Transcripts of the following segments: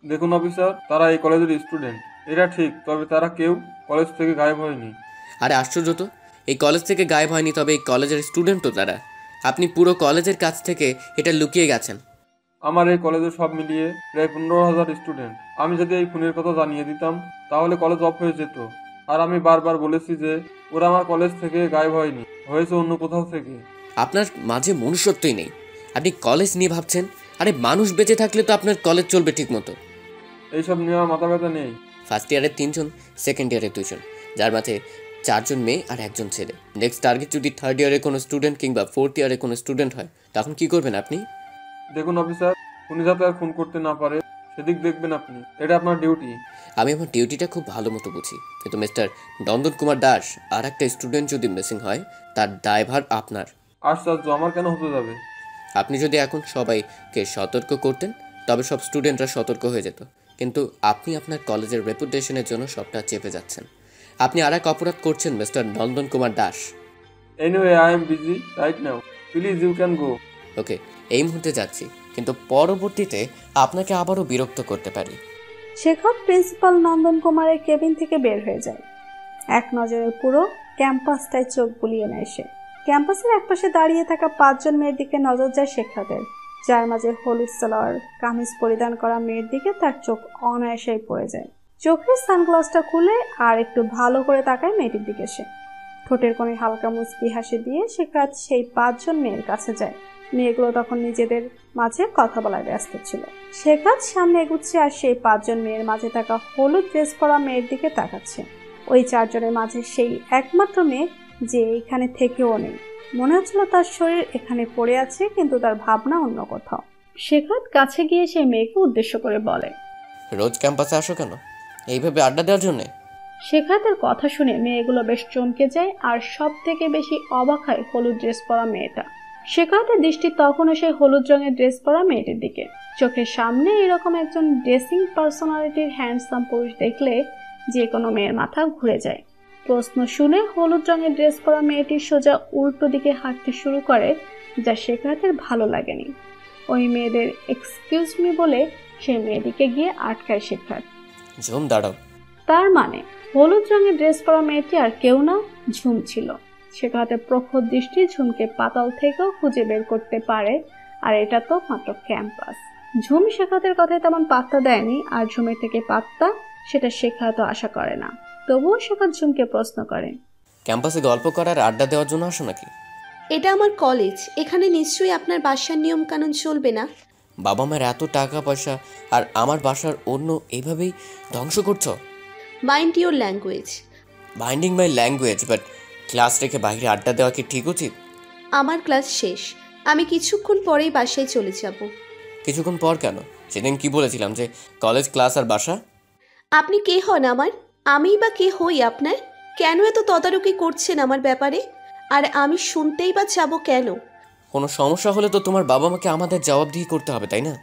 দেখুন অফিসার, তারা এই কলেজের স্টুডেন্ট, এটা ঠিক, তবে তারা কেউ কলেজ থেকে গায়েব হয়নি। আরে আশ্চর্য তো, এই কলেজ থেকে গায়েব হয়নি, তবে এই কলেজের স্টুডেন্ট তো তারা। আপনি পুরো কলেজের কাছ থেকে এটা লুকিয়ে গেছেন। আমার এই কলেজে সব মিলিয়ে প্রায় 15,000 স্টুডেন্ট। আমি যদি এই খুনের কথা জানিয়ে দিতাম তাহলে কলেজ অফ হয়ে যেত। আর আমি বারবার বলেছি যে ওরা আমার কলেজ থেকে গায়েব হয়নি, হয়েছে অন্য কোথাও থেকে। আপনার মাঝে মনুষ্যত্বই নেই। আপনি কলেজ নিয়ে ভাবছেন? আরে মানুষ বেঁচে থাকলে তো আপনার কলেজ চলবে ঠিক মতো। এইসব নিয়ে আমার মাথা ব্যথা নেই। ফার্স্ট ইয়ারে 3 জন, সেকেন্ড ইয়ারে 2 জন, যার মাঝে 4 জন মেয়ে আর 1 জন ছেলে। নেক্সট টার্গেট যদি থার্ড ইয়ারে কোনো স্টুডেন্ট কিংবা ফোর্থ ইয়ারে কোনো স্টুডেন্ট হয়, তখন কি করবেন আপনি? দেখুন অফিসার, খুনি যাতে আর খুন করতে না পারে সেদিক দেখবেন আপনি, এটা আপনার ডিউটি। আমি আমার ডিউটিটা খুব ভালো মতো বুঝি, কিন্তু মিস্টার নন্দন কুমার দাস, আর একটা স্টুডেন্ট যদি মিসিং হয়, তার দায়ভার আপনার। আশ্চর্য, আমার কেন হতে যাবে? আপনি যদি এখন সবাইকে সতর্ক করতেন, তবে সব স্টুডেন্টরা সতর্ক হয়ে যেত। কিন্তু আপনি আপনার কলেজের রেপুটেশনের জন্য সবটা চেপে যাচ্ছেন। আপনি আর এক অপরাধ করছেন mister Nandan Kumar Das. Anyway, I am busy right now, please you can go. Okay, এই মুহূর্তে যাচ্ছি, কিন্তু পরবর্তীতে আপনাকে আবারও বিরক্ত করতে পারি। শেখর প্রিন্সিপাল নন্দন কুমারের কেবিন থেকে বের হয়ে যায়। এক নজরে পুরো ক্যাম্পাসটায় চোখ বুলিয়ে নেয় সে। ক্যাম্পাসের একপাশে দাঁড়িয়ে থাকা 5 জন মেয়ের দিকে নজর যায় শেখাতের, যার মাঝে হলুদ সালোয়ার কামিজ পরিধান করা মেয়ের দিকে তার চোখ অনায়াসেই পড়ে যায়। চোখের সানগ্লাসটা খুলে আর একটু ভালো করে তাকায় মেয়েটির দিকে সে। ঠোঁটের কোণে হালকা মুচকি হাসি দিয়ে শেখাত সেই 5 জন মেয়ের কাছে যায়। মেয়েগুলো তখন নিজেদের মাঝে কথা বলায় ব্যস্ত ছিল। শেখাত সামনে এগুচ্ছে আর সেই 5 জন মেয়ের মাঝে থাকা হলুদ ড্রেস পরা মেয়ের দিকে তাকাচ্ছে। ওই 4 জনের মাঝে সেই একমাত্র মেয়ে যে এখানে থেকেও নেই। মনে হচ্ছিল তার শরীর এখানে পড়ে আছে, কিন্তু তার ভাবনা অন্য কোথাও। শেখাত কাছে গিয়ে সেই মেয়েকে উদ্দেশ্য করে বলে, রোজ ক্যাম্পাসে আসো কেন? এইভাবে আড্ডা দেওয়ার জন্যে? শেখাতের কথা শুনে মেয়েগুলো বেশ চমকে যায়, আর সব থেকে বেশি অবাক হয় হলুদ ড্রেস পরা মেয়েটা। শেখাতের দৃষ্টি তখনও সেই হলুদ রঙের ড্রেস পরা মেয়েটির দিকে। চোখের সামনে এরকম একজন ড্রেসিং পার্সোনালিটির হ্যান্ডসাম পুরুষ দেখলে যে কোনো মেয়ের মাথা ঘুরে যায়। প্রশ্ন শুনে হলুদ রঙের ড্রেস পরা মেয়েটি সোজা উল্টো দিকে হাঁটতে শুরু করে, যা শেখাতের ভালো লাগেনি। ওই মেয়েদের এক্সকিউজ মি বলে সেই মেয়েটিকে গিয়ে আটকায় শেখাত। ঝুম, দাঁড়াও। তার মানে হলুদ রঙের ড্রেস পরা মেয়েটি আর কেউ না, ঝুম ছিল। শেখাতের প্রখর দৃষ্টি ঝুমকে পাতাল থেকেও খুঁজে বের করতে পারে, আর এটা তো মাত্র ক্যাম্পাস। ঝুম শেখাতের কথায় তেমন পাত্তা দেয়নি, আর ঝুমের থেকে পাত্তা সেটা শেখাতও আশা করে না। তবুও শেখাত ঝুমকে প্রশ্ন করে, ক্যাম্পাসে গল্প করার আড্ডা দেওয়ার জন্য আসো নাকি? এটা আমার কলেজ, এখানে নিশ্চয়ই আপনার বাসার নিয়ম কানুন চলবে না। বাবা মায়ের এত টাকা পয়সা, আর আমার বাসার অন্য এইভাবেই ধ্বংস করছো? Mind your language. Binding my language, but class রেখে বাইরে আড্ডা দেওয়া কি ঠিক উচিত? আমার ক্লাস শেষ, আমি কিছুক্ষণ পরেই বাসায় চলে যাব। কিছুক্ষণ পর কেন? সেদিন কি বলেছিলাম যে কলেজ, ক্লাস আর বাসা। আপনি কে হন আমার? আমিই বা কে হই আপনার? কেন এত তদারকি করছেন আমার ব্যাপারে? আর আমি শুনতেই বা যাবো কেন? কোনো সমস্যা হলে তো তোমার বাবা মাকে আমাদের জবাবদিহি করতে হবে, তাই না?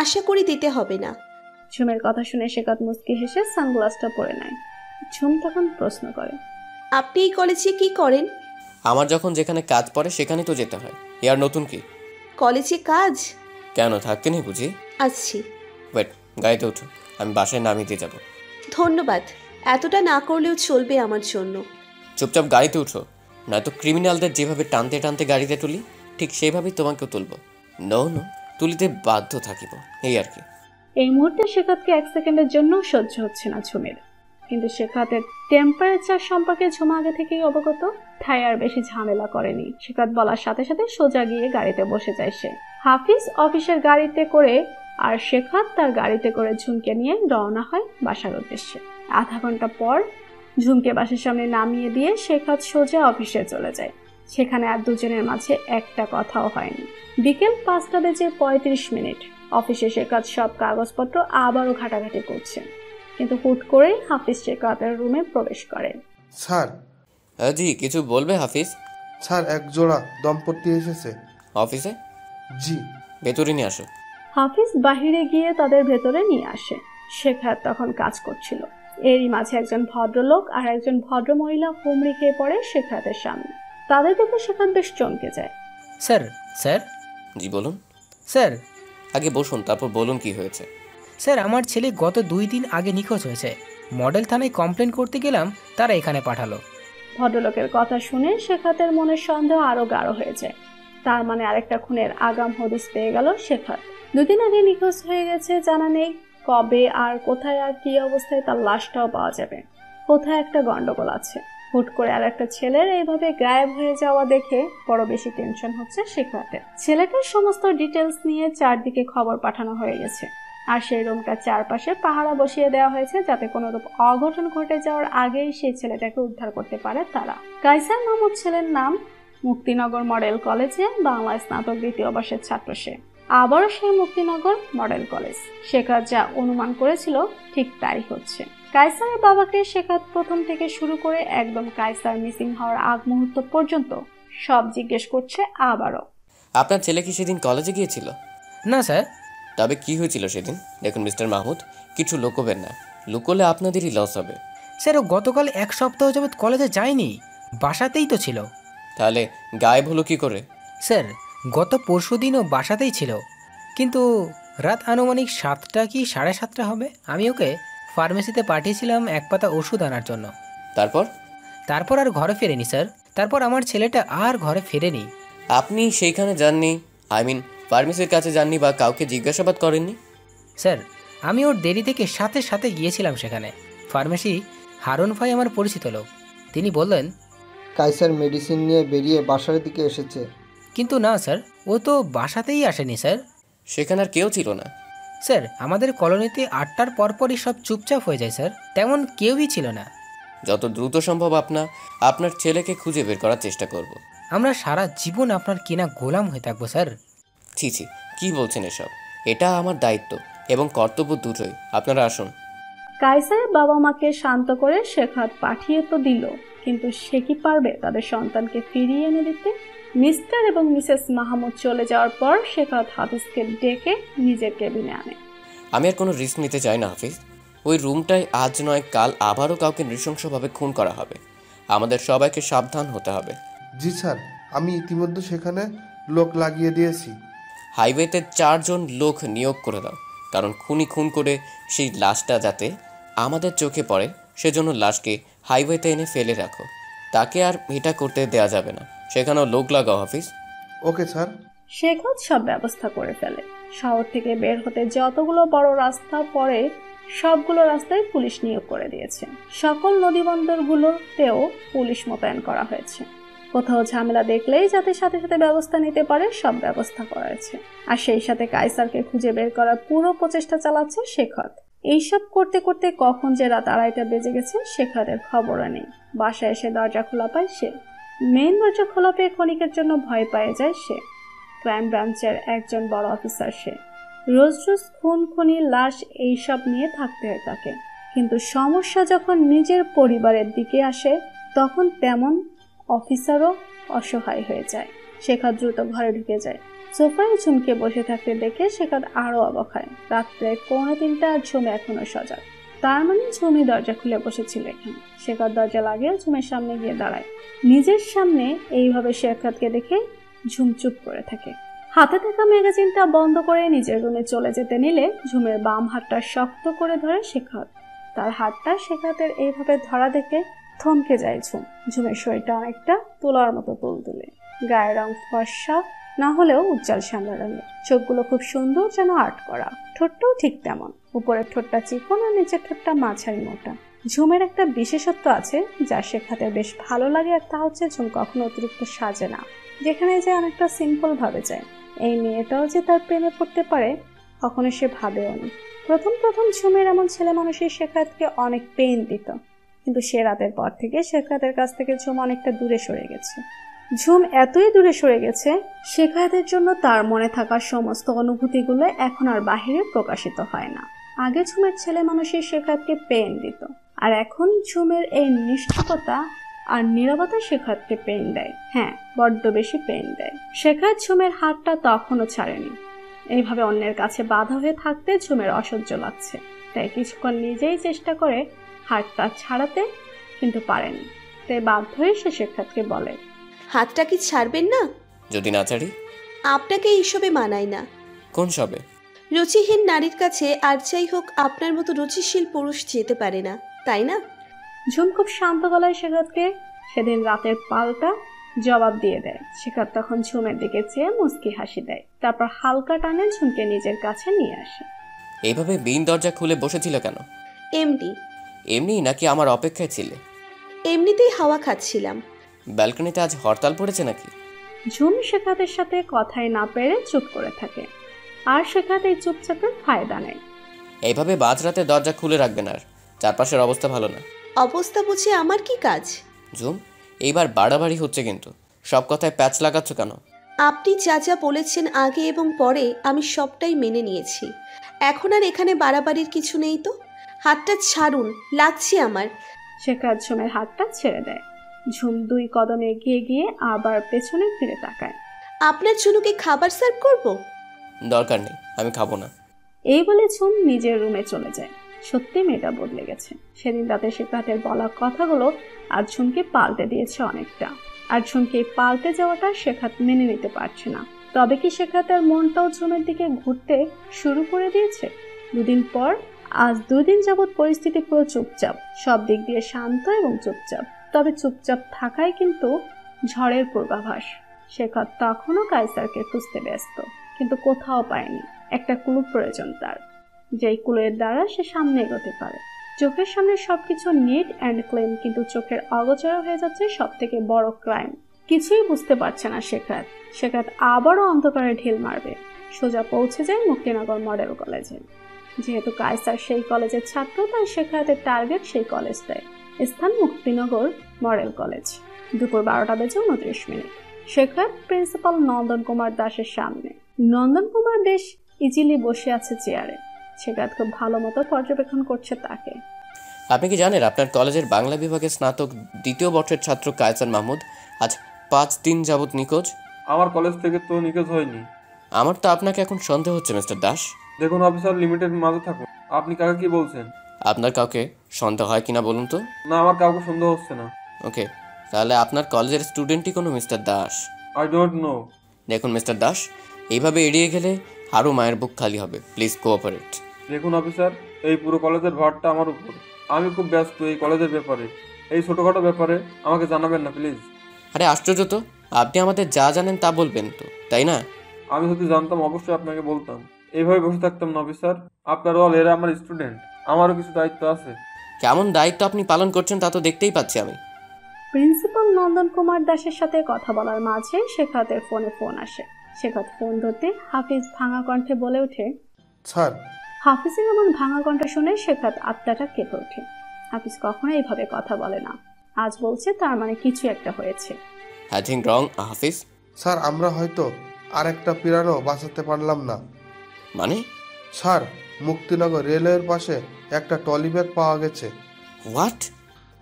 আশা করি দিতে হবে না। ঝুমের কথা শুনে শেখাত মুচকি হেসে সানগ্লাসটা পরে নেয়। ঝুম তখন প্রশ্ন করে, আপনি এই কলেজে কি করেন? আমার যখন যেখানে কাজ পড়ে সেখানে তো যেতে হয়, এ আর নতুন কি? কলেজে কাজ? কেন, থাকতে নেই বুঝি? আসছি। ওয়েট, গাড়িতে উঠো, আমি বাসায় নামিয়ে দিয়ে যাবো। ধন্যবাদ, এতটা না করলেও চলবে আমার জন্য। চুপচাপ গাড়িতে উঠো, নয়তো ক্রিমিনালদের যেভাবে টানতে টানতে গাড়িতে তুলি, ঠিক সেইভাবেই তোমাকেও তুলব। নো নো, তুলিতে বাধ্য থাকিব, এই আর কি। এই মুহূর্তে শেখাতকে 1 সেকেন্ডের জন্য সহ্য হচ্ছে না ঝুমের। কিন্তু শেখাতের টেম্পারেচার সম্পর্কে ঝুম আগে থেকেই অবগত, তাই আর বেশি ঝামেলা করেনি। শেখাত বলার সাথে সাথে সোজা গিয়ে গাড়িতে বসে যায় সে। হাফিজ অফিসের গাড়িতে করে আর শেখাত তার গাড়িতে করে ঝুমকে নিয়ে রওনা হয় বাসার উদ্দেশ্যে। আধা ঘন্টা পর ঝুমকে বাসার সামনে নামিয়ে দিয়ে শেখাত সোজা অফিসে চলে যায়। সেখানে আর দুজনের মাঝে একটা কথাও হয়নি। বিকেল 5:35 অফিসে শেখাত সব কাগজপত্র আবারও ঘাটাঘাটি করছে, কিন্তু হুট করে হাফিজ শেখাতের রুমে প্রবেশ করে। স্যার। জি, কিছু বলবে হাফিজ? স্যার, এক জোড়া দম্পতি এসেছে অফিসে? জি। ভেতরে নিয়ে আসো। হাফিজ বাহিরে গিয়ে তাদের ভেতরে নিয়ে আসে। শেখাত তখন কাজ করছিল। এরই মাঝে একজন ভদ্রলোক আর একজন ভদ্র মহিলা হুমড়ি খেয়ে পড়ে শেখাতের সামনে। তাদের দেখে শেখাত বেশ চমকে যায়। স্যার। স্যার। জি বলুন। স্যার। আগে বসুন, তারপর বলুন কি হয়েছে। স্যার আমার ছেলে গত 2 দিন আগে নিখোঁজ হয়েছে। মডেল থানায় কমপ্লেন করতে গেলাম, তারা এখানে পাঠালো। ভদ্রলোকের কথা শুনে শেখাতের মনের সন্দেহ আরো গাঢ় হয়ে যায়। তার মানে আরেকটা খুনের আগাম হদিস পেয়ে গেল শেখাত। 2 দিন আগে নিখোঁজ হয়ে গেছে, জানা নেই কবে আর কোথায় আর কি অবস্থায় তার লাশটাও পাওয়া যাবে। কোথায় একটা গন্ডগোল আছে। হুট করে আর একটা ছেলের এইভাবে গায়েব হয়ে যাওয়া দেখে বড় বেশি টেনশন হচ্ছে শেখাতের। ছেলেটার সমস্ত ডিটেলস নিয়ে চারদিকে খবর পাঠানো হয়ে গেছে, আর সেই রুমটার চারপাশে পাহারা বসিয়ে দেওয়া হয়েছে যাতে কোনোরূপ অঘটন ঘটে যাওয়ার আগেই সেই ছেলেটাকে উদ্ধার করতে পারে তারা। কাইসার মাহমুদ ছেলের নাম, মুক্তিনগর মডেল কলেজে বাংলা স্নাতক 2য় বর্ষের ছাত্র সে। আবারও সেই মুক্তিনগর মডেল কলেজ। শেখাত যা অনুমান করেছিল ঠিক তাই হচ্ছে। কাইসারের বাবাকে শেখাত প্রথম থেকে শুরু করে একদম কাইসার মিসিং হওয়ার আগ মুহূর্ত পর্যন্ত সব জিজ্ঞেস করছে আবারও। আপনার ছেলে কি সেদিন কলেজে গিয়েছিল? না স্যার। তবে কি হয়েছিল সেদিন? দেখুন মিস্টার মাহমুদ, কিছু লুকোবেন না, লুকোলে আপনাদেরই লস হবে। স্যার ও গতকাল 1 সপ্তাহ যাবৎ কলেজে যায়নি, বাসাতেই তো ছিল। তাহলে গায়েব হলো কি করে? স্যার গত পরশুদিনও বাসাতেই ছিল, কিন্তু রাত আনুমানিক 7টা কি 7:30 হবে। আমি ওকে ফার্মেসিতে পাঠিয়েছিলাম 1 পাতা ওষুধ আনার জন্য। তারপর আর ঘরে ফেরেনি স্যার। তারপর আমার ছেলেটা আর ঘরে ফেরেনি। আপনি সেইখানে যাননি, ফার্মেসির কাছে যাননি বা কাউকে জিজ্ঞাসাবাদ করেননি? স্যার আমি ওর দেরি থেকে সাথে সাথে গিয়েছিলাম সেখানে। ফার্মেসি হারুন ভাই আমার পরিচিত লোক, তিনি বললেন কাইসার মেডিসিন নিয়ে বেরিয়ে বাসার দিকে এসেছে। কিন্তু না স্যার, ও তো বাসাতেই আসেনি স্যার। সেখানে আর কেউ ছিল না? স্যার আমাদের কলোনিতে 8টার পরপরই সব চুপচাপ হয়ে যায় স্যার, তেমন কেউই ছিল না। যত দ্রুত সম্ভব আপনার ছেলেকে খুঁজে বের করার চেষ্টা করব। আমরা সারা জীবন আপনার কিনা গোলাম হয়ে থাকবো স্যার। ছি, কি বলছেন এসব? এটা আমার দায়িত্ব এবং কর্তব্য দুটোই। আপনারা আসুন। কাইসারের বাবা মাকে শান্ত করে শেখাত পাঠিয়ে তো দিল, কিন্তু সে কি পারবে তাদের সন্তানকে ফিরিয়ে এনে দিতে? মিস্টার এবং মিসেস মাহমুদ চলে যাওয়ার পর শেখাত হাফিজকে ডেকে নিজের কেবিনে আনে। আমি আর কোনো রিস্ক নিতে চাই না হাফিজ। ওই রুমটায় আজ নয় কাল আবারও কাউকে নৃশংসভাবে খুন করা হবে। আমাদের সবাইকে সাবধান হতে হবে। জি স্যার, আমি ইতিমধ্যে সেখানে লোক লাগিয়ে দিয়েছি। হাইওয়েতে 4 জন লোক নিয়োগ করে দাও, কারণ খুনি খুন করে সেই লাশটা যাতে আমাদের চোখে পড়ে সেজন্য লাশকে হাইওয়েতে এনে ফেলে রাখো। তাকে আর এটা করতে দেয়া যাবে না। সেখানেও লোক লাগাও হাফিজ। Okay sir. শেখাত সব ব্যবস্থা করে ফেলে। শহর থেকে বের হতে যতগুলো বড় রাস্তা পড়ে সবগুলো রাস্তায় পুলিশ নিয়োগ করে দিয়েছে। সকল নদীবন্দরগুলোতেও পুলিশ মোতায়েন করা হয়েছে। কোথাও ঝামেলা দেখলেই যাতে সাথে সাথে ব্যবস্থা নিতে পারে সব ব্যবস্থা করা হয়েছে। আর সেই সাথে কাইসারকে খুঁজে বের করার পুরো প্রচেষ্টা চালাচ্ছে শেখাত। এইসব করতে করতে কখন যে রাত 2:30 বেজে গেছে শেখাতের খবরও নেই। বাসায় এসে দরজা খোলা পায় সে। মেইন দরজা খোলা পেয়ে ক্ষণিকের জন্য ভয় পেয়ে যায় সে। ক্রাইম ব্রাঞ্চের একজন বড় অফিসার সে। রোজ রোজ খুন লাশ এইসব নিয়ে থাকতে হয় তাকে। কিন্তু সমস্যা যখন নিজের পরিবারের দিকে আসে তখন তেমন অফিসারও অসহায় হয়ে যায়। শেখাত দ্রুত ঘরে ঢুকে যায়। সোফায় ঝুমকে বসে থাকতে দেখে শেখাত আরো অবাক হয়। রাত্রে 2:45 আর ঝুম এখনো সজাগ। তার মানে ঝুমই দরজা খুলে বসেছিল এখানে। শেখাত দরজা লাগিয়ে ঝুমের সামনে গিয়ে দাঁড়ায়। নিজের সামনে এইভাবে শেখাতকে দেখে ঝুম চুপ করে থাকে। হাতে থাকা ম্যাগাজিনটা বন্ধ করে নিজের রুমে চলে যেতে নিলে ঝুমের বাম হাতটা শক্ত করে ধরে শেখাত। তার হাতটা শেখাতের এইভাবে ধরা দেখে থমকে যায় ঝুম। ঝুমের শরীরটা অনেকটা তুলার মতো তুলতুলে, গায়ের রং ফর্সা না হলেও উজ্জ্বল শ্যামলা রঙের। চোখগুলো খুব সুন্দর, যেন আর্ট করা। ঠোঁটটাও ঠিক তেমন। উপরের ঠোঁটটা চিকন আর নিচের ঠোঁটটা মাঝারি মোটা। ঝুমের একটা বিশেষত্ব আছে যা শেখাতের বেশ ভালো লাগে, আর তা হচ্ছে ঝুম কখনো অতিরিক্ত সাজে না। যেখানে যে অনেকটা সিম্পল ভাবে যায়। এই মেয়েটাও যে তার প্রেমে পড়তে পারে কখনো সে ভাবেও নি। প্রথম ঝুমের এমন ছেলে মানুষের শেখাতকে অনেক পেইন দিত, কিন্তু সে রাতের পর থেকে শেখাতের কাছ থেকে ঝুম অনেকটা দূরে সরে গেছে। ঝুম এতই দূরে সরে গেছে শেখাতের জন্য তার মনে থাকা সমস্ত অনুভূতিগুলো এখন আর বাহিরে প্রকাশিত হয় না। আগে ঝুমের ছেলে মানুষের শেখাতকে পেইন দিত, আর এখন ঝুমের এই নিষ্ঠুরতা আর নীরবতা শেখাতকে পেইন দেয়। হ্যাঁ, বড্ড বেশি পেইন দেয়। শেখাত ঝুমের হাতটা তখনও ছাড়েনি। এইভাবে অন্যের কাছে বাধা হয়ে থাকতে ঝুমের অসহ্য লাগছে। তাই কিছুক্ষণ নিজেই চেষ্টা করে হাতটা ছাড়াতে, কিন্তু পারেনি। তাই বাধ্য হয়ে সে শেখাতকে বলে, হাতটা কি ছাড়বেন না? যদি না ছাড়ি? আপনাকে এইসবে মানায় না। কোন সবে? রুচিহীন নারীর কাছে আর যাই হোক আপনার মতো রুচিশীল পুরুষ যেতে পারে না, তাই না? ঝুম খুব শান্ত গলায় শেখাতকে সেদিন রাতের পাল্টা জবাব দিয়ে দেয়। শেখাত তখন ঝুমের দিকে চেয়ে মুচকি হাসি দেয়, তারপর হালকা টানে ঝুমকে নিজের কাছে নিয়ে আসে। এইভাবে বিন দরজা খুলে বসেছিল কেন? এমনি। এমনি নাকি আমার অপেক্ষায় ছিলে? এমনিতেই হাওয়া খাচ্ছিলাম। ব্যালকনিতে আজ হরতাল পড়েছে নাকি? ঝুম শেখাতের সাথে কথাই না পেরে চুপ করে থাকে, আর শেখাত এই চুপচাপের ফায়দা নেয়। এইভাবে মাঝরাতে দরজা খুলে রাখবেন, আর চারপাশের অবস্থা ভালো না। অবস্থা বুঝে আমার কি কাজ? ঝুম, এইবার বাড়াবাড়ি হচ্ছে কিন্তু। সব কথায় প্যাচ লাগাচ্ছ কেন? আপনি যা যা বলেছেন আগে এবং পরে আমি সবটাই মেনে নিয়েছি। এখন আর এখানে বাড়াবাড়ির কিছু নেই তো। হাতটা ছাড়ুন, লাগছে আমার। শেখাত ঝুমের হাতটা ছেড়ে দেয়। ঝুম 2 কদম এগিয়ে গিয়ে আবার পেছনে ফিরে তাকায়। আপনার জন্য কি খাবার সার্ভ করব? দরকার নেই, আমি খাবো না। এই বলে ঝুম নিজের রুমে চলে যায়। সত্যি মেয়েটা বদলে গেছে। সেদিন রাতে শেখাতের বলা কথাগুলো আজ ঝুমকে পাল্টে দিয়েছে অনেকটা। আর ঝুমকে পাল্টে যাওয়াটা শেখাত মেনে নিতে পারছে না। তবে কি শেখাতের মনটাও ঝুমের দিকে ঘুরতে শুরু করে দিয়েছে? 2 দিন পর আজ 2 দিন যাবৎ পরিস্থিতি পুরো চুপচাপ, সব দিক দিয়ে শান্ত এবং চুপচাপ। তবে চুপচাপ থাকায় কিন্তু ঝড়ের পূর্বাভাস। শেখাত তখনও কায়সারকে খুঁজতে ব্যস্ত, কিন্তু কোথাও পায়নি। একটা ক্লু প্রয়োজন তার, যেই ক্লুয়ের দ্বারা সে সামনে এগোতে পারে। চোখের সামনে সবকিছু নিট অ্যান্ড ক্লিন, কিন্তু চোখের অগোচর হয়ে যাচ্ছে সব থেকে বড় ক্রাইম। কিছুই বুঝতে পারছে না শেখাত। শেখাত আবারও অন্ধকারে ঢিল মারবে। সোজা পৌঁছে যায় মুক্তিনগর মডেল কলেজে। যেহেতু কায়সার সেই কলেজের ছাত্র, তাই শেখাতের টার্গেট সেই কলেজটাই। স্থান মুক্তিনগর মডেল কলেজ। দুপুর 12টা বেজে 29 মিনিট। শেখাত প্রিন্সিপাল নন্দন কুমার দাসের সামনে। নন্দন কুমার বেশ ইজিলি বসে আছে চেয়ারে। শেখাত খুব ভালো মতো পর্যবেক্ষণ করছে তাকে। আপনি কি জানেন আপনার কলেজের বাংলা বিভাগের স্নাতক 2য় বর্ষের ছাত্র কায়সার মাহমুদ আজ 5 দিন যাবৎ নিখোঁজ? আমার কলেজ থেকে তো নিখোঁজ হয়নি। আমার তো আপনাকে এখন সন্দেহ হচ্ছে মিস্টার দাস। দেখুন অফিসার, লিমিটের মাঝে থাকুন। আপনি কাকে কি বলছেন? আপনার কাউকে সন্দেহ হয় কিনা বলুন তো? না, আমার কাউকে সন্দেহ হচ্ছে না। ওকে, তাহলে আপনার কলেজের স্টুডেন্টই কোনো mister Das. I don't know. দেখুন মিস্টার দাস, এইভাবে এড়িয়ে গেলে আরও মায়ের বুক খালি হবে। Please cooperate. দেখুন অফিসার, এই পুরো কলেজের ভারটা আমার উপর। আমি খুব ব্যস্ত এই কলেজের ব্যাপারে। এই ছোটোখাটো ব্যাপারে আমাকে জানাবেন না প্লিজ। আরে আশ্চর্য তো, আপনি আমাদের যা জানেন তা বলবেন তো, তাই না? আমি যদি জানতাম অবশ্যই আপনাকে বলতাম। এইভাবে বসে থাকতাম না অফিসার। আপনার অল এরা আমার স্টুডেন্ট, আমারও কিছু দায়িত্ব আছে। কেমন দায়িত্ব আপনি পালন করছেন তা তো দেখতেই পাচ্ছি আমি। প্রিন্সিপাল নন্দন কুমার দাসের সাথে কথা বলার মাঝে শেখাতের ফোন আসে। শেখাত ফোন ধরতে হাফিজ ভাঙা কণ্ঠে বলে ওঠে, স্যার। হাফিজের এমন ভাঙা কণ্ঠ শুনে শেখাত আত্মাটা কেঁপে ওঠে। হাফিজ কখনো এইভাবে কথা বলে না। আজ বলছে তার মানে কিছু একটা হয়েছে। I think wrong Hafiz. Sir, আমরা হয়তো আর একটা পিরানো বাঁচাতে পারলাম না। মানে? স্যার, মুক্তিনগর রেলওয়ের পাশে একটা ট্রলি ব্যাগ পাওয়া গেছে। হোয়াট?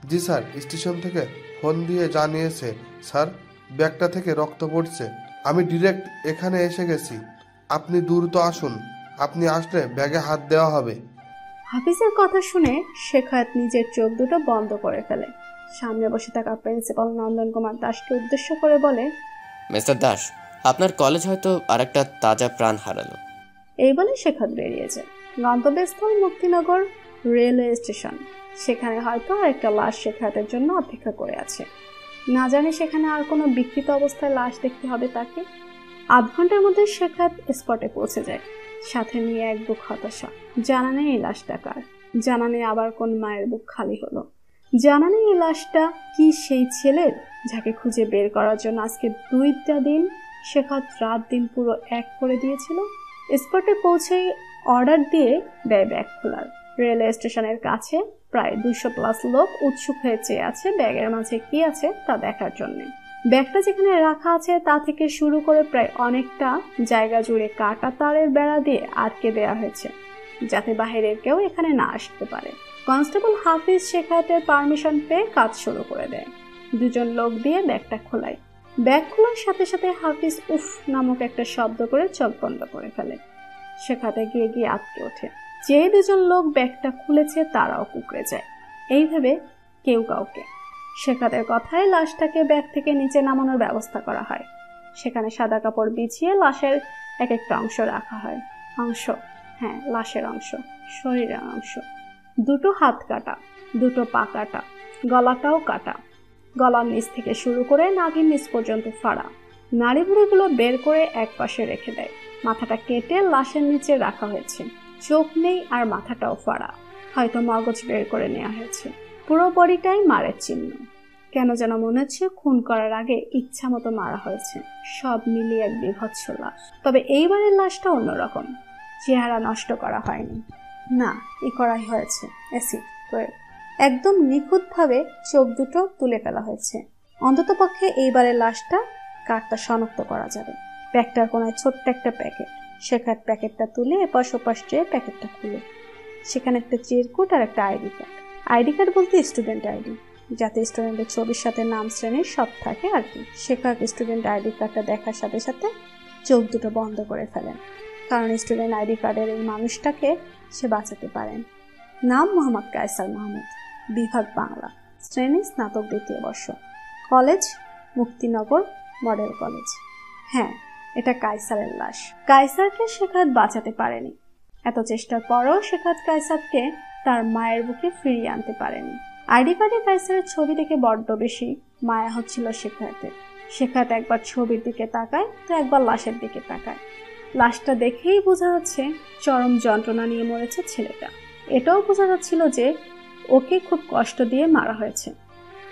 জি স্যার, স্টেশন থেকে ফোন দিয়ে জানিয়েছে স্যার, ব্যাগটা থেকে রক্ত পড়ছে। আমি ডিরেক্ট এখানে এসে গেছি। আপনি দ্রুত আসুন। আপনি আসলে ব্যাগে হাত দেওয়া হবে। হাফিজের কথা শুনে শেখাত নিজের চোখ দুটো বন্ধ করে ফেলে। সামনে বসে থাকা প্রিন্সিপাল নন্দন কুমার দাসকে উদ্দেশ্য করে বলে, মিস্টার দাস, আপনার কলেজ হয়তো আর একটা তাজা প্রাণ হারালো। এই বলে শেখাত বেরিয়ে যায়। গন্তব্যস্থল মুক্তিনগর রেলওয়ে স্টেশন। সেখানে হয়তো আর একটা লাশ শেখাতের জন্য অপেক্ষা করে আছে। না জানি সেখানে আর কোনো বিকৃত অবস্থায় লাশ দেখতে হবে তাকে। 8 ঘন্টার মধ্যে শেখাত স্পটে পৌঁছে যায়। সাথে নিয়ে এক বুক হতাশা। জানা নেই এই লাশটা কার। জানা নেই আবার কোন মায়ের বুক খালি হলো। জানা নেই এই লাশটা কি সেই ছেলের, যাকে খুঁজে বের করার জন্য আজকে 2টা দিন শেখাত রাত দিন পুরো এক করে দিয়েছিল। স্পটে পৌঁছেই অর্ডার দিয়ে দেয় ব্যাগ খোলার। রেলওয়ে স্টেশনের কাছে প্রায় 200+ লোক উৎসুক হয়ে চেয়ে আছে ব্যাগের মাঝে কি আছে তা দেখার জন্য। ব্যাগটা যেখানে রাখা আছে তা থেকে শুরু করে প্রায় অনেকটা জায়গা জুড়ে কাটা তারের বেড়া দিয়ে আটকে দেওয়া হয়েছে, যাতে বাহিরের কেউ এখানে না আসতে পারে। কনস্টেবল হাফিজ শেখাতের পারমিশন পেয়ে কাজ শুরু করে দেয়। 2 জন লোক দিয়ে ব্যাগটা খোলায়। ব্যাগ খোলার সাথে সাথে হাফিজ উফ নামক একটা শব্দ করে চোখ বন্ধ করে ফেলে। শেখাতে গিয়ে আটকে ওঠে। যে 2 জন লোক ব্যাগটা খুলেছে তারাও কুঁকড়ে যায়। এইভাবে কেউ কাউকে। শেখাতের কথায় লাশটাকে ব্যাগ থেকে নিচে নামানোর ব্যবস্থা করা হয়। সেখানে সাদা কাপড় বিছিয়ে লাশের এক একটা অংশ রাখা হয়। অংশ হ্যাঁ, লাশের অংশ, শরীরের অংশ। দুটো হাত কাটা, দুটো পা কাটা, গলাটাও কাটা। গলার নিচ থেকে শুরু করে নাভির নিচ পর্যন্ত ফাড়া। নাড়িভুড়িগুলো বের করে এক পাশে রেখে দেয়। মাথাটা কেটে লাশের নিচে রাখা হয়েছে। চোখ নেই আর মাথাটাও ফাড়া। হয়তো মগজ বের করে নেওয়া হয়েছে। পুরো বডিটাই মারের চিহ্ন। কেন যেন মনে হচ্ছে খুন করার আগে ইচ্ছা মতো মারা হয়েছে। সব মিলিয়ে এক বিভৎস লাশ। তবে এইবারের লাশটা অন্যরকম। চেহারা নষ্ট করা হয়নি, না, করাই হয়েছে অ্যাসিড প্রয়োগ। একদম নিখুঁতভাবে চোখ দুটো তুলে ফেলা হয়েছে। অন্ততপক্ষে এইবারের লাশটা কারটা শনাক্ত করা যাবে। ব্যাগটার কোনায় ছোট্ট একটা প্যাকেট। শেখার প্যাকেটটা তুলে এপাশ ওপাশ চেয়ে প্যাকেটটা খুলে সেখানে একটা চিরকুট আর একটা আইডি কার্ড। আইডি কার্ড বলতে স্টুডেন্ট আইডি, যাতে স্টুডেন্টের ছবির সাথে নাম শ্রেণীর সব থাকে আর কি। শেখার স্টুডেন্ট আইডি কার্ডটা দেখার সাথে সাথে চোখ দুটো বন্ধ করে ফেলেন, কারণ স্টুডেন্ট আইডি কার্ডের এই মানুষটাকে সে বাঁচাতে পারেন। নাম মোহাম্মদ কায়সার মাহমুদ, বিভাগ বাংলা, শ্রেণী স্নাতক 2য় বর্ষ, কলেজ মুক্তিনগর মডেল কলেজ। হ্যাঁ, এটা কায়সারের লাশ। কায়সারকে শেখাত বাঁচাতে পারেনি। এত চেষ্টার পরও শেখাত কায়সারকে তার মায়ের বুকে ফিরিয়ে আনতে পারেনি। আইডি কার্ডে কায়সারের ছবি দেখে বড্ড বেশি মায়া হচ্ছিল শেখাতের। শেখাত একবার ছবির দিকে তাকায় তো একবার লাশের দিকে তাকায়। লাশটা দেখেই বোঝা যাচ্ছে চরম যন্ত্রণা নিয়ে মরেছে ছেলেটা। এটাও বোঝা যাচ্ছিল যে ওকে খুব কষ্ট দিয়ে মারা হয়েছে।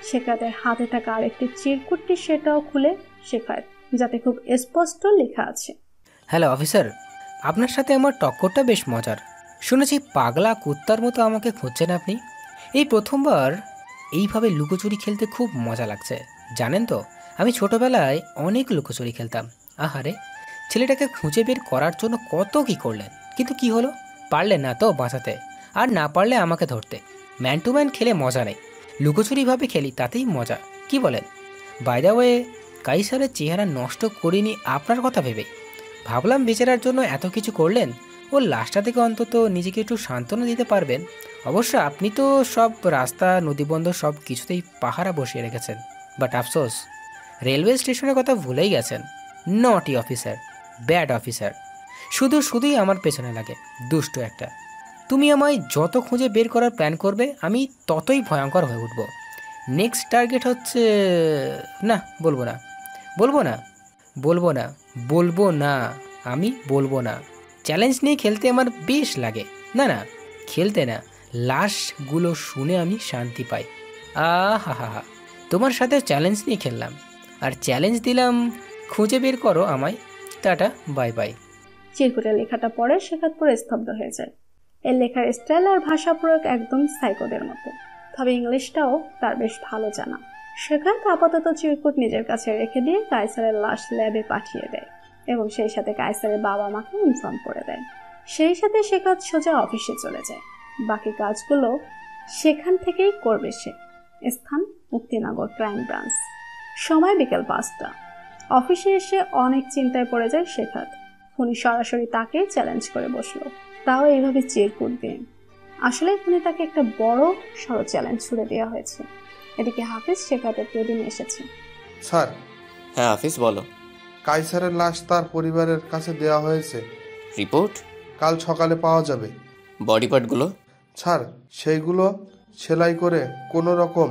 শেখাতের হাতে থাকা আরেকটি চিরকুটটি সেটাও খুলে শেখায়, যাতে খুব স্পষ্ট লেখা আছে, হ্যালো অফিসার, আপনার সাথে আমার টক্করটা বেশ মজার। শুনেছি পাগলা কুত্তার মতো আমাকে খুঁজছেন আপনি। এই প্রথমবার এইভাবে লুকোচুরি খেলতে খুব মজা লাগছে। জানেন তো, আমি ছোটবেলায় অনেক লুকোচুরি খেলতাম। আহারে, ছেলেটাকে খুঁজে বের করার জন্য কত কি করলেন, কিন্তু কি হলো? পারলেন না তো বাঁচাতে, আর না পারলে আমাকে ধরতে। ম্যান টু ম্যান খেলে মজা নেই, লুকোচুরিভাবে খেলি তাতেই মজা, কি বলেন? বাই দ্য ওয়ে, কাইসারের চেহারা নষ্ট করিনি আপনার কথা ভেবে। ভাবলাম বেচারার জন্য এত কিছু করলেন, ও লাশটা থেকে অন্তত নিজেকে একটু সান্ত্বনা দিতে পারবেন। অবশ্য আপনি তো সব রাস্তা নদীবন্দর সব কিছুতেই পাহারা বসিয়ে রেখেছেন। বাট আফসোস, রেলওয়ে স্টেশনের কথা ভুলেই গেছেন। নটি অফিসার, ব্যাড অফিসার, শুধুই আমার পেছনে লাগে, দুষ্ট একটা। তুমি আমায় যত খুঁজে বের করার প্ল্যান করবে আমি ততই ভয়ঙ্কর হয়ে উঠব। নেক্সট টার্গেট হচ্ছে, না বলবো না, আমি বলবো না। চ্যালেঞ্জ নিয়ে খেলতে আমার বেশ লাগে। না, খেলতে না, লাশগুলো শুনে আমি শান্তি পাই। হা, তোমার সাথে চ্যালেঞ্জ নিয়ে খেললাম, আর চ্যালেঞ্জ দিলাম খুঁজে বের করো আমায়। Tata, bye bye. চিরকুটের লেখাটা পড়ে শেখাত পুরো স্তব্ধ হয়ে যায়। এর লেখার স্টাইল আর ভাষা প্রয়োগ একদম সাইকোদের মতো, তবে ইংলিশটাও তার বেশ ভালো জানা। শেখাত আপাতত চিরকুট নিজের কাছে রেখে দিয়ে কায়সারের লাশ ল্যাবে পাঠিয়ে দেয় এবং সেই সাথে কায়সারের বাবা মাকে ইনফর্ম করে দেয়। সেই সাথে শেখাত সোজা অফিসে চলে যায়। বাকি কাজগুলো সেখান থেকেই করবে সে। স্থান মুক্তিনগর ক্রাইম ব্রাঞ্চ। সময় বিকেল 5টা। অফিসে এসে অনেক চিন্তায় পড়ে যায় শেখাত। খুনি সরাসরি তাকে চ্যালেঞ্জ করে বসলো, তাও এইভাবে চিরকুট দিয়ে। আসলে খুনি তাকে একটা বড় সড় চ্যালেঞ্জ ছুড়ে দেওয়া হয়েছে। এদিকে হাফিজ শেখাতের কেবিনে এসেছে। স্যার। হ্যাঁ হাফিজ, বলো। কাইসারের লাশ তার পরিবারের কাছে দেওয়া হয়েছে। রিপোর্ট কাল সকালে পাওয়া যাবে। বডি পার্টগুলো? স্যার, সেইগুলো সেলাই করে কোনো রকম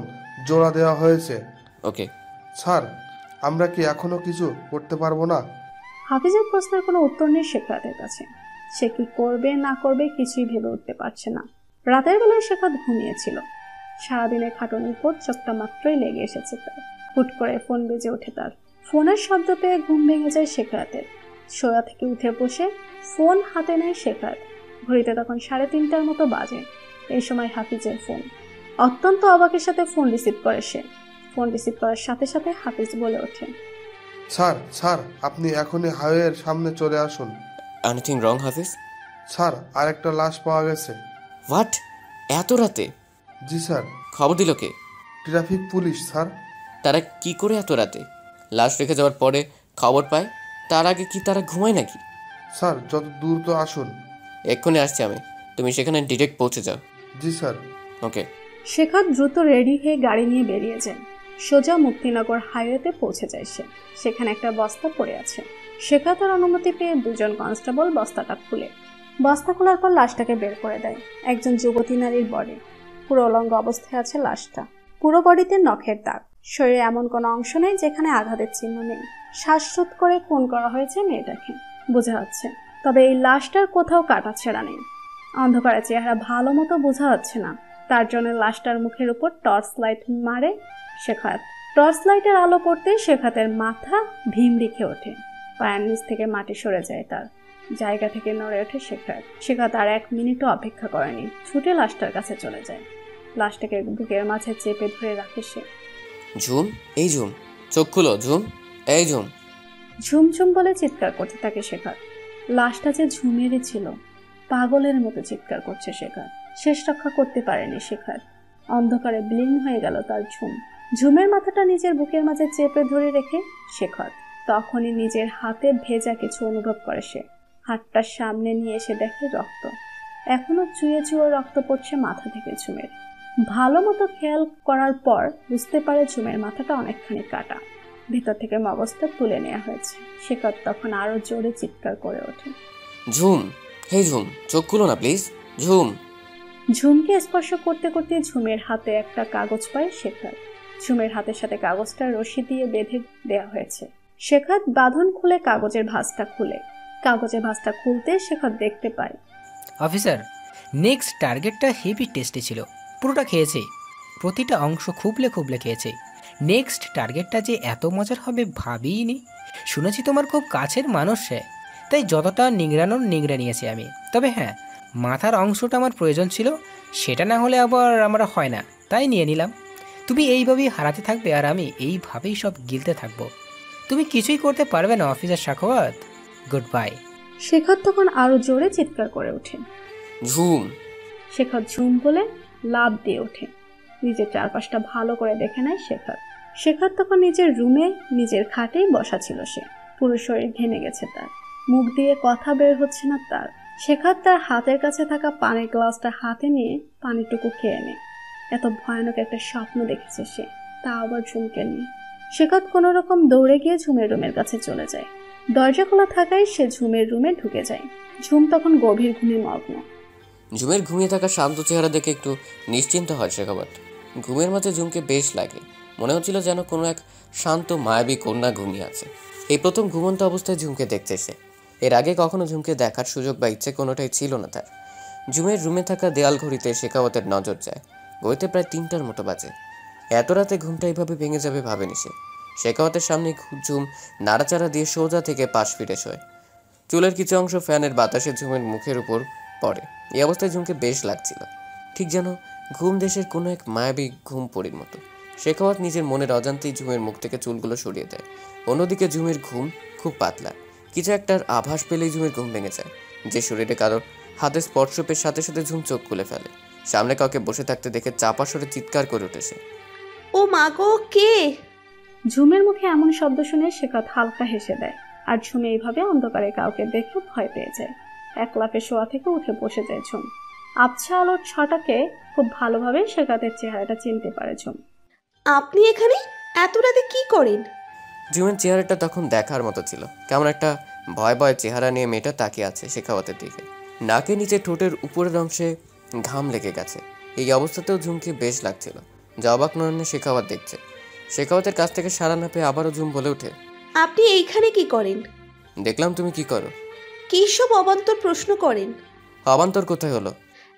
জোড়া দেওয়া হয়েছে। ওকে স্যার, আমরা কি এখনো কিছু করতে পারবো না? হাফিজের প্রশ্নের কোনো উত্তর নেই শেখাতের কাছে। সে কি করবে না করবে কিছুই ভেবে উঠতে পারছে না। রাতের বেলায় শেখাত ঘুমিয়েছিল। সারাদিনের খাটুনির পর চোখটা মাত্রই লেগে এসেছে তার। হুট করে ফোন বেজে ওঠে তার। ফোনের শব্দ পেয়ে ঘুম ভেঙে যায় শেখাতের। শোয়া থেকে উঠে বসে ফোন হাতে নেয় শেখাত। ঘড়িতে তখন 3:30টার মতো বাজে। এই সময় হাফিজের ফোন। অত্যন্ত অবাকের সাথে ফোন রিসিভ করে সে। ফোন রিসিভ করার সাথে সাথে হাফিজ বলে ওঠে, স্যার, আপনি এখনই হাইওয়ের সামনে চলে আসুন। এনিথিং রং হাফিজ? স্যার, আরেকটা লাশ পাওয়া গেছে। হোয়াট? এত রাতে? জি স্যার। খবর দিল কে? Traffic police sir. তারা কি করে এত রাতে লাশ রেখে যাওয়ার পরে খবর পায়? তার আগে কি তারা ঘুমায় নাকি? স্যার, যত দ্রুত আসুন। এক্ষুনি আসছি আমি, তুমি সেখানে ডিরেক্ট পৌঁছে যাও। জি স্যার। ওকে। শেখাত দ্রুত রেডি হয়ে গাড়ি নিয়ে বেরিয়ে যায়। সোজা মুক্তিনগর হাইওয়েতে পৌঁছে যায় সে। সেখানে একটা বস্তা পড়ে আছে। শেখাতের অনুমতি পেয়ে 2জন কনস্টেবল বস্তাটা খুলে বস্তা খোলার পর লাশটাকে বের করে দেয়। একজন যুবতী নারীর বডি, পুরো উলঙ্গ অবস্থায় আছে লাশটা। পুরো বডিতে নখের দাগ, শরীরে এমন কোনো অংশ নেই যেখানে আঘাতের চিহ্ন নেই। শ্বাসরোধ করে খুন করা হয়েছে মেয়েটাকে, বোঝা যাচ্ছে। তবে এই লাশটার কোথাও কাটাছেঁড়া নেই। অন্ধকারে চেহারা ভালো মতো বোঝা যাচ্ছে না, তার জন্য লাশটার মুখের উপর টর্চ লাইট মারে শেখাত। টর্চ লাইটের আলো পড়তেই শেখাতের মাথা ভিমড়ি খেয়ে ওঠে, পায়ের নিচ থেকে মাটি সরে যায়, তার জায়গা থেকে নড়ে ওঠে শেখাত। শেখাত আর 1 মিনিটও অপেক্ষা করেনি, ছুটে লাশটার কাছে চলে যায়। লাশটাকে বুকের মাঝে চেপে ধরে রাখে সে। ঝুম, এই ঝুম, চোখ খুলো ঝুম, এই ঝুম। ঝুমঝুম বলে চিৎকার করতে থাকে শেখাত। লাশটা যে ঝুমেরই ছিল, পাগলের মতো চিৎকার করছে শেখাত। শেষ রক্ষা করতে পারেনি শেখাত, অন্ধকারে বিলীন হয়ে গেল তার ঝুম। ঝুমের মাথাটা নিজের বুকের মাঝে চেপে ধরে রেখে শেখাত তখনই নিজের হাতে ভেজা কিছু অনুভব করে সে। হাতটা সামনে নিয়ে এসে দেখে রক্ত, এখনো চুয়ে চুয়ে রক্ত পড়ছে মাথা থেকে ঝুমের। ভালো মতো খেয়াল করার পর বুঝতে পারে ঝুমের মাথাটা অনেকখানি কাটা, ভেতর থেকে মগজটা তুলে নেওয়া হয়েছে। শেখাত তখন আরো জোরে চিৎকার করে ওঠে, ঝুম, হে ঝুম, চোখ খুলো না প্লিজ, ঝুম। ঝুমকে স্পর্শ করতে করতে ঝুমের হাতে একটা কাগজ পায় শেখাত। ঝুমের হাতের সাথে কাগজটা রশি দিয়ে বেঁধে দেওয়া হয়েছে। শেখাত বাঁধন খুলে কাগজের ভাঁজটা খুলে। কাগজের ভাঁজটা খুলতে শেখাত দেখতে পায়, অফিসার, নেক্সট টার্গেটটা হেভি টেস্টি ছিল, পুরোটা খেয়েছি, প্রতিটা অংশ খুবলে খুবলে খেয়েছি। নেক্সট টার্গেটটা যে এত মজার হবে ভাবিনি। শুনেছি তোমার খুব কাছের মানুষ সে, তাই যতটা নিংড়ানোর নিংড়ে নিয়েছি আমি। তবে হ্যাঁ, মাথার অংশটা আমার প্রয়োজন ছিল, সেটা না হলে আবার আমরা হয় না, তাই নিয়ে নিলাম। তুমি এইভাবেই হারাতে থাকবে আর আমি এইভাবেই সব গিলতে থাকবো। তুমি কিছুই করতে পারবে না অফিসার সাখাওয়াত, গুড বাই। শেখাত তখন আরো জোরে চিৎকার করে ওঠে। ঝুম। শেখাত ঝুম বলে লাফ দিয়ে ওঠে, নিজের চারপাশটা ভালো করে দেখে নেয় শেখাত। শেখাত তখন নিজের রুমে নিজের খাটেই বসা ছিল সে, পুরো শরীর ঘেমে গেছে তার, মুখ দিয়ে কথা বের হচ্ছে না তার। শেখাত তার হাতের কাছে থাকা পানির গ্লাসটা হাতে নিয়ে পানিটুকু খেয়ে নেয়। এত ভয়ানক একটা স্বপ্ন দেখেছে সে, তা আবার ঝুমকে নিয়ে। শেখাত কোনো রকম দৌড়ে গিয়ে ঝুমের রুমের কাছে চলে যায়। দরজা খোলা থাকায় সে ঝুমের রুমে ঢুকে যায়। ঝুম তখন গভীর ঘুমে মগ্ন। ঝুমের ঘুমিয়ে থাকা শান্ত চেহারা দেখে একটু নিশ্চিন্ত হয় শেখাবত। ঘুমের মাঝে ঝুমকে বেশ লাগে, মনে হচ্ছিল যেন কোনো এক শান্ত মায়াবী কন্যা ঘুমিয়ে আছে। এই প্রথম ঘুমন্ত অবস্থায় ঝুমকে দেখছে সে, এর আগে কখনো ঝুমকে দেখার সুযোগ বা ইচ্ছে কোনোটাই ছিল না তার। ঝুমের রুমে থাকা দেয়াল ঘড়িতে শেখাওয়াতের নজর যায়, ঘড়িতে প্রায় 3টার মতো বাজে। এত রাতে ঘুমটা এইভাবে ভেঙে যাবে ভাবেনি সে। শেখাওয়াতের সামনে ঝুম নাড়াচাড়া দিয়ে সোজা থেকে পাশ ফিরে শোয়। চুলের কিছু অংশ ফ্যানের বাতাসে ঝুমের মুখের উপর পড়ে। এই অবস্থায় ঝুমকে বেশ লাগছিল, ঠিক যেন ঘুম দেশের কোনো এক মায়াবী ঘুম পড়ির মতো। শেখাওয়াত নিজের মনের অজান্তেই ঝুমের মুখ থেকে চুলগুলো সরিয়ে দেয়। অন্যদিকে ঝুমের ঘুম খুব পাতলা, কিছু একটার আভাস পেলেই ঝুমের ঘুম ভেঙে যায়। যে শরীরে কারোর হাতে স্পর্শ পেয়ে সাথে সাথে ঝুম চোখ খুলে ফেলে। সামনে কাউকে বসে থাকতে দেখে চাপা সরে চিৎকার করে উঠেছে, ও মা গো, কে? ঝুমের মুখে এমন শব্দ শুনে শেখাত হালকা হেসে দেয়, আর ঝুম এইভাবে অন্ধকারে কাউকে দেখে ভয় পেয়ে যায়। এক লাফে শোয়া থেকে উঠে বসে যায় ঝুম। আবছা আলোর ছটাকে খুব ভালোভাবে শেখাতের চেহারাটা চিনতে পারে ঝুম। আপনি এখানে এত রাতে কি করেন? ঝুমের চেহারাটা তখন দেখার মতো ছিল, কেমন একটা ভয় ভয় চেহারা নিয়ে মেয়েটা তাকিয়ে আছে শেখাওয়াতের দিকে। নাকে নিচে ঠোঁটের উপরের অংশে ঘাম লেগে গেছে। এই অবস্থাতেও ঝুমকে বেশ লাগছিল, যা অবাক নয়নে শেখাওয়াত দেখছে। শেখাওয়াতের কাছ থেকে সাড়া না পেয়ে আবারও ঝুম বলে ওঠে, আপনি এইখানে কি করেন? দেখলাম তুমি কি করো। কি সব অবান্তর প্রশ্ন করেন? অবান্তর কোথায় হলো?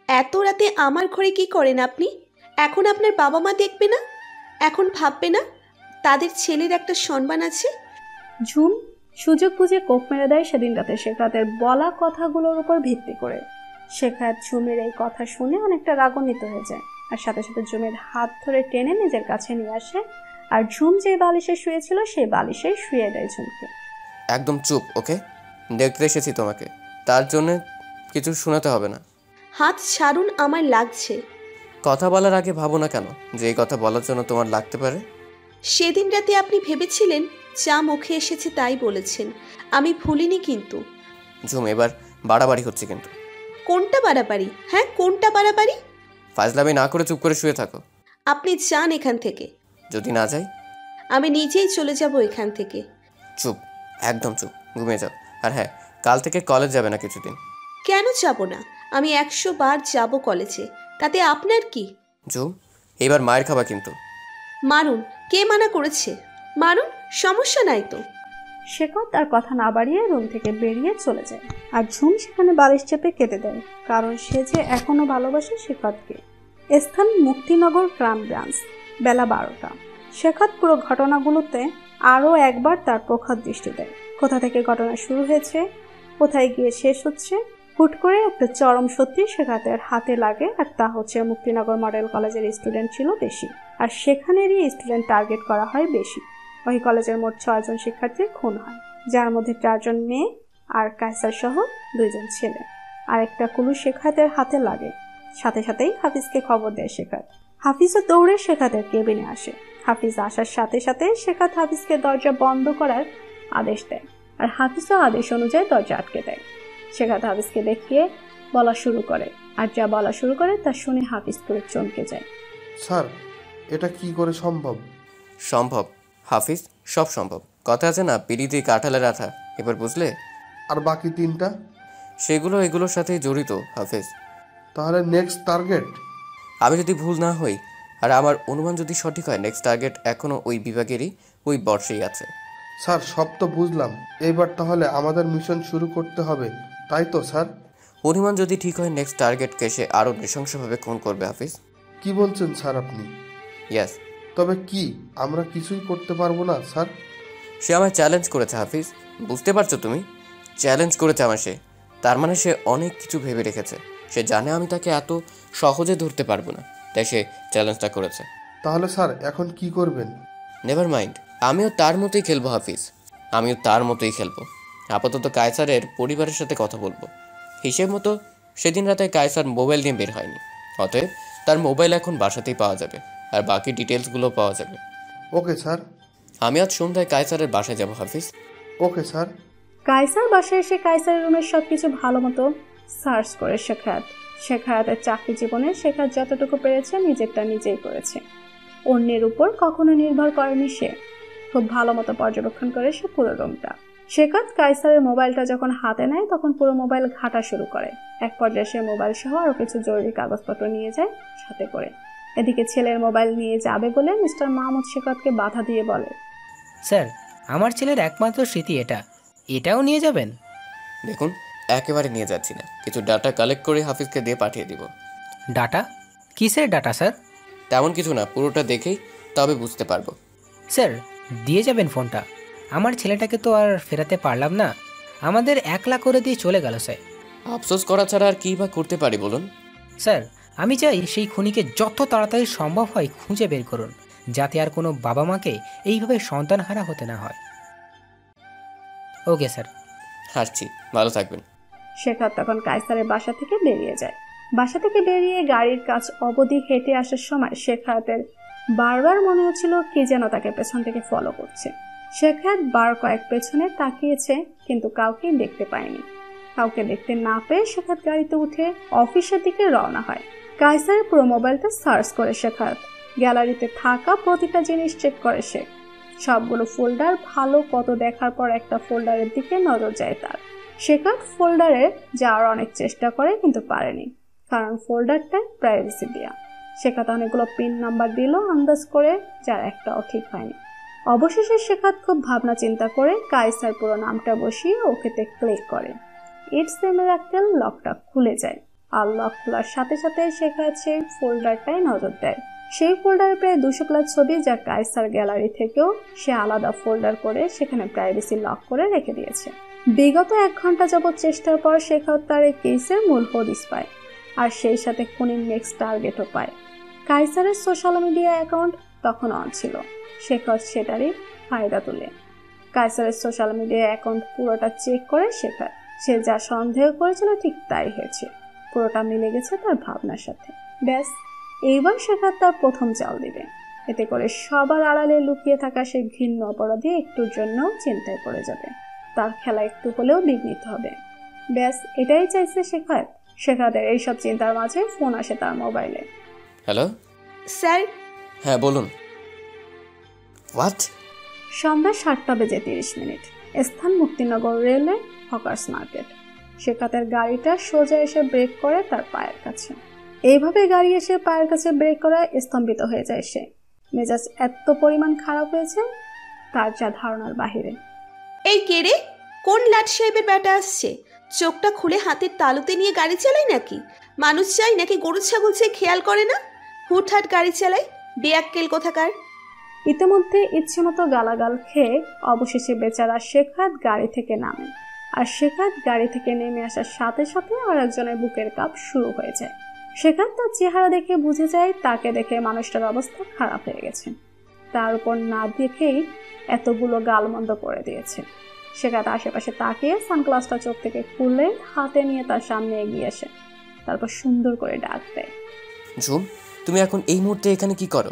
এত রাতে আমার ঘরে কি করেন আপনি? এখন আপনার বাবা মা দেখবে না? এখন ভাববে না তাদের ছেলের একটা সম্মান আছে? ঝুম সুযোগ বুঝে কোপ মেরে দেয় সেদিন রাতে শেখাতের বলা কথাগুলোর উপর ভিত্তি করে। শেখাত ঝুমের এই কথা শুনে অনেকটা রাগান্বিত হয়ে যায়, আর সাথে সাথে ঝুমের হাত ধরে টেনে নিজের কাছে নিয়ে আসে, আর ঝুম যে বালিশে শুয়েছিল সেই বালিশে শুয়ে দেয় ঝুমকে। একদম চুপ, ওকে? দেখতে এসেছি তোমাকে, তার জন্য কিছু শোনাতে হবে না। হাত ছাড়ুন, আমার লাগছে। কথা বলার আগে ভাবো না কেন যে এই কথা বলার জন্য তোমার লাগতে পারে? সেদিন রাতে আপনি ভেবেছিলেন যা মুখে এসেছে তাই বলেছেন, আমি ভুলিনি কিন্তু। ঝুম, এবার বাড়াবাড়ি হচ্ছে কিন্তু। কোনটা বাড়াবাড়ি? হ্যাঁ, কোনটা বাড়াবাড়ি? ফাজলামি না করে চুপ করে শুয়ে থাকো। আপনি যান এখান থেকে। যদি না যাই? আমি নিজেই চলে যাব এখান থেকে। চুপ, একদম চুপ, ঘুমিয়ে যাও। আর হ্যাঁ, কাল থেকে কলেজ যাবে না কিছুদিন। কেন যাব না? আমি 100 বার যাব কলেজে, তাতে আপনার কি? ঝুম, এবার মায়ের খাবা কিন্তু। মারুন, কে মানা করেছে? মারুন, সমস্যা নাই তো। শেখর তার কথা না বাড়িয়ে রুম থেকে বেরিয়ে চলে যায়, আর ঝুম সেখানে বালিশ চেপে কেঁদে দেয়, কারণ সে যে এখনো ভালোবাসে শেখরকে। স্থান মুক্তিনগর গ্রাম ব্রাঞ্চ, বেলা 12টা। শেখর পুরো ঘটনাগুলোতে আরও একবার তার প্রখর দৃষ্টি দেয়। কোথা থেকে ঘটনা শুরু হয়েছে, কোথায় গিয়ে শেষ হচ্ছে। হুট করে একটা চরম সত্যি শেখাতের হাতে লাগে, আর তা হচ্ছে মুক্তিনগর মডেল কলেজের স্টুডেন্ট ছিল বেশি, আর সেখানেরই স্টুডেন্ট টার্গেট করা হয় বেশি। ওই কলেজের মোট 6 জন শিক্ষার্থীর খুন হয়, যার মধ্যে 4 জন মেয়ে আর কায়সার সহ 2 জন ছেলে। আর একটা কুলু শেখাতের হাতে লাগে। সাথে সাথেই হাফিজকে খবর দেয় শেখাত। হাফিজও দৌড়ে শেখাতের কেবিনে আসে। হাফিজ আসার সাথে সাথে শেখাত হাফিজকে দরজা বন্ধ করার আদেশ দেয়, আর হাফিজও আদেশ অনুযায়ী দরজা আটকে দেয়। শেখাত হাফিজকে দেখিয়ে বলা শুরু করে, আর যা বলা শুরু করে তা শুনে হাফিজ পুরো চমকে যায়। স্যার, এটা কি করে সম্ভব? সম্ভব হাফিজ, সব সম্ভব। কথা আছে না, পিড়িতে কাঁঠালের আঠা, এবার বুঝলে? আর বাকি 3টা? সেগুলো এগুলোর সাথেই জড়িত হাফিজ। তাহলে নেক্সট টার্গেট? আমি যদি ভুল না হই আর আমার অনুমান যদি সঠিক হয়, নেক্সট টার্গেট এখনও ওই বিভাগেরই ওই বর্ষেই আছে। স্যার, সব তো বুঝলাম, এইবার তাহলে আমাদের মিশন শুরু করতে হবে, তাই তো স্যার? অনুমান যদি ঠিক হয়, নেক্সট টার্গেটকে সে আরও নৃশংসভাবে খুন করবে হাফিজ। কি বলছেন স্যার আপনি? ইয়াস। তবে কি আমরা কিছুই করতে পারবো না স্যার? সে আমায় চ্যালেঞ্জ করেছে হাফিজ, বুঝতে পারছো তুমি? চ্যালেঞ্জ করেছে আমার সে, তার মানে সে অনেক কিছু ভেবে রেখেছে। সে জানে আমি তাকে এত সহজে ধরতে পারবো না, তাই সে চ্যালেঞ্জটা করেছে। তাহলে স্যার এখন কি করবেন? নেভার মাইন্ড, আমিও তার মতোই খেলবো হাফিজ, আমিও তার মতোই খেলবো। আপাতত কায়সারের পরিবারের সাথে কথা বলবো। হিসেব মতো সেদিন রাতে কায়সার মোবাইল নিয়ে বের হয়নি, অতএব তার মোবাইল এখন বাসাতেই পাওয়া যাবে, আর বাকি ডিটেলসগুলো পাওয়া যাবে। Okay sir. আমি আজ সন্ধ্যায় কায়সারের বাসায় যাব হাফিজ। Okay sir. কায়সার বাসায় এসে কায়সারের রুমের সবকিছু ভালো মতো সার্চ করে শেখায়াতের চাকরি জীবনে শেখাত যতটুকু পেরেছে নিজেরটা নিজেই করেছে। অন্যের উপর কখনো নির্ভর করেনি সে। খুব ভালো মতো পর্যবেক্ষণ করে সে পুরো রুমটা। শেখাত কায়সারের মোবাইলটা যখন হাতে নেয় তখন পুরো মোবাইল ঘাঁটা শুরু করে। এক পর্যায়ে সে মোবাইল সহ আরও কিছু জরুরি কাগজপত্র নিয়ে যায় সাথে করে। এদিকে ছেলের মোবাইল নিয়ে যাবে বলে মিস্টার মাহমুদ শেখাতকে বাধা দিয়ে বলে, স্যার, আমার ছেলের একমাত্র স্মৃতি এটাও নিয়ে যাবেন? দেখুন, একেবারে নিয়ে যাচ্ছি না, কিছু ডাটা কালেক্ট করে হাফিজকে দিয়ে পাঠিয়ে দিব। ডাটা? কিসের ডাটা স্যার? তেমন কিছু না, পুরোটা দেখেই তবে বুঝতে পারবো। স্যার, দিয়ে যাবেন ফোনটা? আমার ছেলেটাকে তো আর ফেরাতে পারলাম না, আমাদের 1 লাখ করে দিয়ে চলে গেল স্যার। আফসোস করা ছাড়া আর কী বা করতে পারি বলুন? স্যার, আমি চাই সেই খুনিকে যত তাড়াতাড়ি সম্ভব হয় খুঁজে বের করুন, যাতে আর কোনো বাবা মাকে এইভাবে সন্তানহারা হতে না হয়। Okay sir. হাসছি, ভালো থাকবেন। শেখাত তখন কায়সারের বাসা থেকে বেরিয়ে যায়। বাসা থেকে বেরিয়ে গাড়ির কাছ অবধি হেঁটে আসার সময় শেখাতের বারবার মনে হচ্ছিল কি যেন তাকে পেছন থেকে ফলো করছে। শেখাত বার কয়েক পেছনে তাকিয়েছে, কিন্তু কাউকেই দেখতে পায়নি। কাউকে দেখতে না পেয়ে শেখাত গাড়িতে উঠে অফিসের দিকে রওনা হয়। কায়সারের পুরো মোবাইলটা সার্চ করে শেখাত গ্যালারিতে থাকা প্রতিটা জিনিস চেক করে সে। সবগুলো ফোল্ডার ভালো কত দেখার পর একটা ফোল্ডারের দিকে নজর যায় তার। শেখাত ফোল্ডারে যাওয়ার অনেক চেষ্টা করে, কিন্তু পারেনি, কারণ ফোল্ডারটা প্রাইভেসি দেয়া। শেখাত অনেকগুলো পিন নাম্বার দিল আন্দাজ করে, যার একটাও ঠিক হয়নি। অবশেষে শেখাত খুব ভাবনা চিন্তা করে কায়সার পুরো নামটা বসিয়ে ওকেতে ক্লিক করে। ইটস এ মিরাকেল, লকটা খুলে যায়। আর লক খোলার সাথে সাথে শেখাত সেই ফোল্ডারটাই নজর দেয়। সেই ফোল্ডারে প্রায় 200 ছবি, যা কায়সার গ্যালারি থেকেও সে আলাদা ফোল্ডার করে সেখানে প্রাইভেসি লক করে রেখে দিয়েছে। বিগত 1 ঘন্টা যাবৎ চেষ্টার পর শেখাত তার এই কেসের মূল হদিস পায়, আর সেই সাথে খুনির নেক্সট টার্গেটও পায়। কায়সারের সোশ্যাল মিডিয়া অ্যাকাউন্ট তখন অন ছিল। শেখাত সেটারই ফায়দা তুলে কায়সারের সোশ্যাল মিডিয়া অ্যাকাউন্ট পুরোটা চেক করে শেখাত। সে যা সন্দেহ করেছিল ঠিক তাই হয়েছে, পুরোটা মিলে গেছে তার ভাবনার সাথে। ব্যাস, এইবার শেখাত তার প্রথম চাল দিবে। এতে করে সবার আড়ালে লুকিয়ে থাকা সেই ঘৃণ্য অপরাধী একটুর জন্য চিন্তায় পড়ে যাবে, তার খেলা একটু হলেও বিঘ্নিত হবে। ব্যাস, এটাই চাইছে শেখাত। শেখাতের এইসব চিন্তার মাঝে ফোন আসে তার মোবাইলে। Hello sir. হ্যাঁ বলুন। হোয়াট? সন্ধ্যা 7টা বেজে 30 মিনিট। স্থান মুক্তিনগর রেলওয়ে হকার্স মার্কেট। শেখাতের গাড়িটা সোজা এসে ব্রেক করে তার পায়ের কাছে। এইভাবে গাড়ি এসে পায়ের কাছে ব্রেক করে স্তম্ভিত হয়ে যায় সে। মেজাজ এত পরিমাণ খারাপ হয়েছে তার যা ধারণার বাহিরে। এই কে রে? কোন লাট সাহেবের ব্যাটা আসছে? চোখটা খুলে হাতের তালুতে নিয়ে গাড়ি চালায় নাকি? মানুষ চাই নাকি গরু ছাগল চাই খেয়াল করে না? হুটহাট গাড়ি চালায়, বেয়াক্কেল কোথাকার। ইতিমধ্যে ইচ্ছে মতো গালাগাল খেয়ে অবশেষে বেচারা শেখাত গাড়ি থেকে নামে। আর শেখাত গাড়ি থেকে নেমে আসার সাথে সাথে আর একজনের বুকের কাঁপ শুরু হয়ে যায়। শেখাত তার চেহারা দেখে বুঝে যায় তাকে দেখে মানুষটার অবস্থা খারাপ হয়ে গেছে। তার উপর না দেখেই এতগুলো গালমন্দ করে দিয়েছে। শেখাত আশেপাশে তাকিয়ে সানগ্লাসটা চোখ থেকে খুলে হাতে নিয়ে তার সামনে এগিয়ে আসে। তারপর সুন্দর করে ডাক দেয়, ঝুম, তুমি এখন এই মুহূর্তে এখানে কি করো?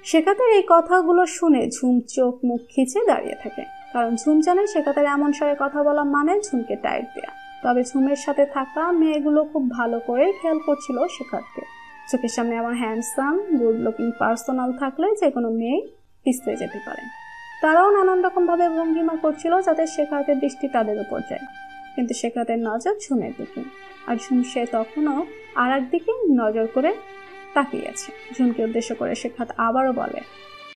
শেখাতের এই কথাগুলো শুনে ঝুম চোখ মুখ খিচে দাঁড়িয়ে থাকে। কারণ ঝুম জানে শেখাতের এমন স্বরে কথা বলা মানে ঝুমকে টাইট দেয়া। তবে ঝুমের সাথে থাকা মেয়েগুলো খুব ভালো করে খেয়াল করছিল শেখাতকে। চোখের সামনে এমন হ্যান্ডসাম গুড লুকিং পার্সোনাল থাকলে যে কোনো মেয়ে পিছলে যেতে পারে। তারাও নানান রকম ভাবে ভঙ্গিমা করছিল যাতে শেখাতের দৃষ্টি তাদের উপর যায়। কিন্তু শেখাতের নজর ঝুমের দিকে, আর ঝুম সে তখনও আর একদিকে নজর করে তাকিয়ে আছে। ঝুমকে উদ্দেশ্য করে শেখাত আবারও বলে,